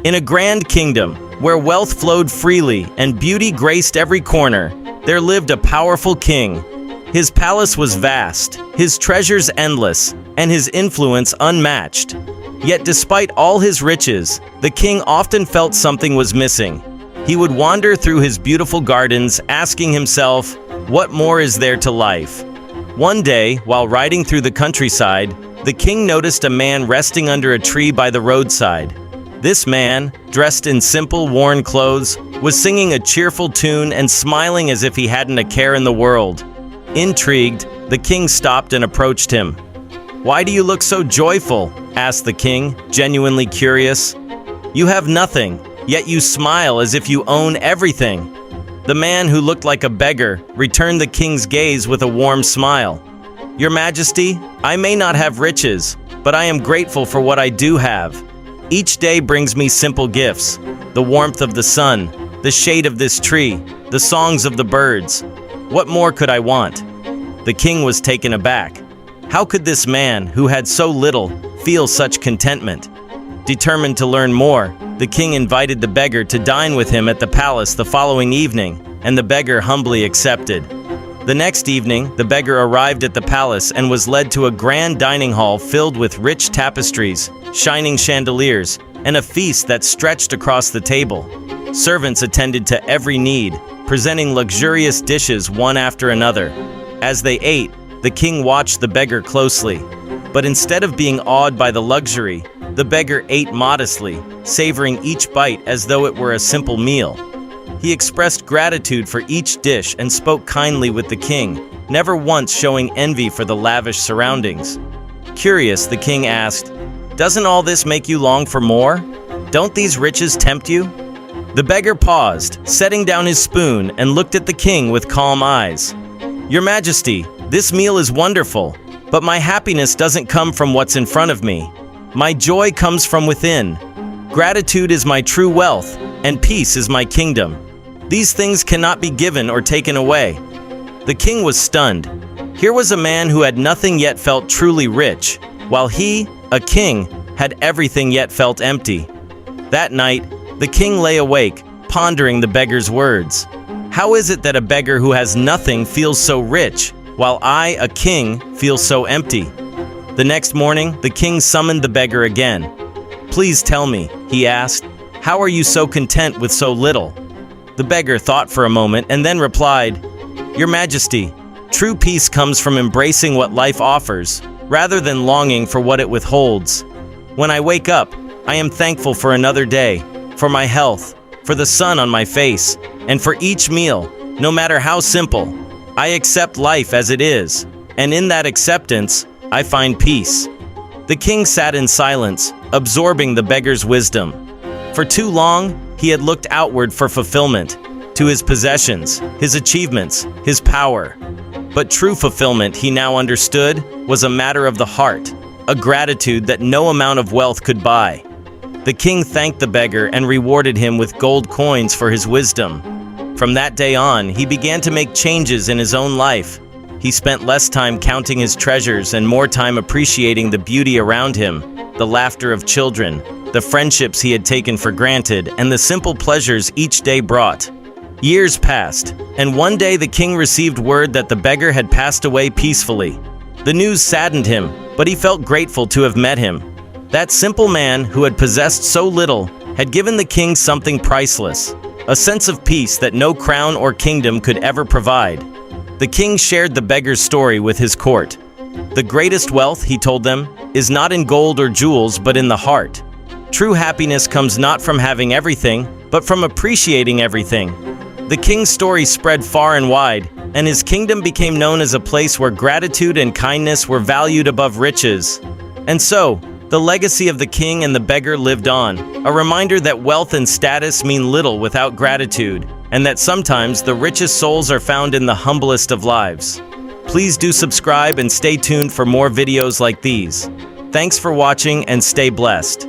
In a grand kingdom, where wealth flowed freely and beauty graced every corner, there lived a powerful king. His palace was vast, his treasures endless, and his influence unmatched. Yet despite all his riches, the king often felt something was missing. He would wander through his beautiful gardens, asking himself, what more is there to life? One day, while riding through the countryside, the king noticed a man resting under a tree by the roadside. This man, dressed in simple, worn clothes, was singing a cheerful tune and smiling as if he hadn't a care in the world. Intrigued, the king stopped and approached him. "Why do you look so joyful?" asked the king, genuinely curious. "You have nothing, yet you smile as if you own everything." The man, who looked like a beggar, returned the king's gaze with a warm smile. "Your Majesty, I may not have riches, but I am grateful for what I do have. Each day brings me simple gifts: the warmth of the sun, the shade of this tree, the songs of the birds. What more could I want?" The king was taken aback. How could this man, who had so little, feel such contentment? Determined to learn more, the king invited the beggar to dine with him at the palace the following evening, and the beggar humbly accepted. The next evening, the beggar arrived at the palace and was led to a grand dining hall filled with rich tapestries, shining chandeliers, and a feast that stretched across the table. Servants attended to every need, presenting luxurious dishes one after another. As they ate, the king watched the beggar closely. But instead of being awed by the luxury, the beggar ate modestly, savoring each bite as though it were a simple meal. He expressed gratitude for each dish and spoke kindly with the king, never once showing envy for the lavish surroundings. Curious, the king asked, "Doesn't all this make you long for more? Don't these riches tempt you?" The beggar paused, setting down his spoon, and looked at the king with calm eyes. "Your Majesty, this meal is wonderful, but my happiness doesn't come from what's in front of me. My joy comes from within. Gratitude is my true wealth, and peace is my kingdom. These things cannot be given or taken away." The king was stunned. Here was a man who had nothing yet felt truly rich, while he, a king, had everything yet felt empty. That night, the king lay awake, pondering the beggar's words. How is it that a beggar who has nothing feels so rich, while I, a king, feel so empty? The next morning, the king summoned the beggar again. "Please tell me," he asked, "how are you so content with so little?" The beggar thought for a moment and then replied, "Your Majesty, true peace comes from embracing what life offers, rather than longing for what it withholds. When I wake up, I am thankful for another day, for my health, for the sun on my face, and for each meal, no matter how simple. I accept life as it is, and in that acceptance, I find peace." The king sat in silence, absorbing the beggar's wisdom. For too long, he had looked outward for fulfillment, to his possessions, his achievements, his power. But true fulfillment, he now understood, was a matter of the heart, a gratitude that no amount of wealth could buy. The king thanked the beggar and rewarded him with gold coins for his wisdom. From that day on, he began to make changes in his own life. He spent less time counting his treasures and more time appreciating the beauty around him, the laughter of children, the friendships he had taken for granted, and the simple pleasures each day brought. Years passed, and one day the king received word that the beggar had passed away peacefully. The news saddened him, but he felt grateful to have met him. That simple man, who had possessed so little, had given the king something priceless, a sense of peace that no crown or kingdom could ever provide. The king shared the beggar's story with his court. The greatest wealth, he told them, is not in gold or jewels, but in the heart. True happiness comes not from having everything, but from appreciating everything. The king's story spread far and wide, and his kingdom became known as a place where gratitude and kindness were valued above riches. And so, the legacy of the king and the beggar lived on, a reminder that wealth and status mean little without gratitude, and that sometimes the richest souls are found in the humblest of lives. Please do subscribe and stay tuned for more videos like these. Thanks for watching and stay blessed.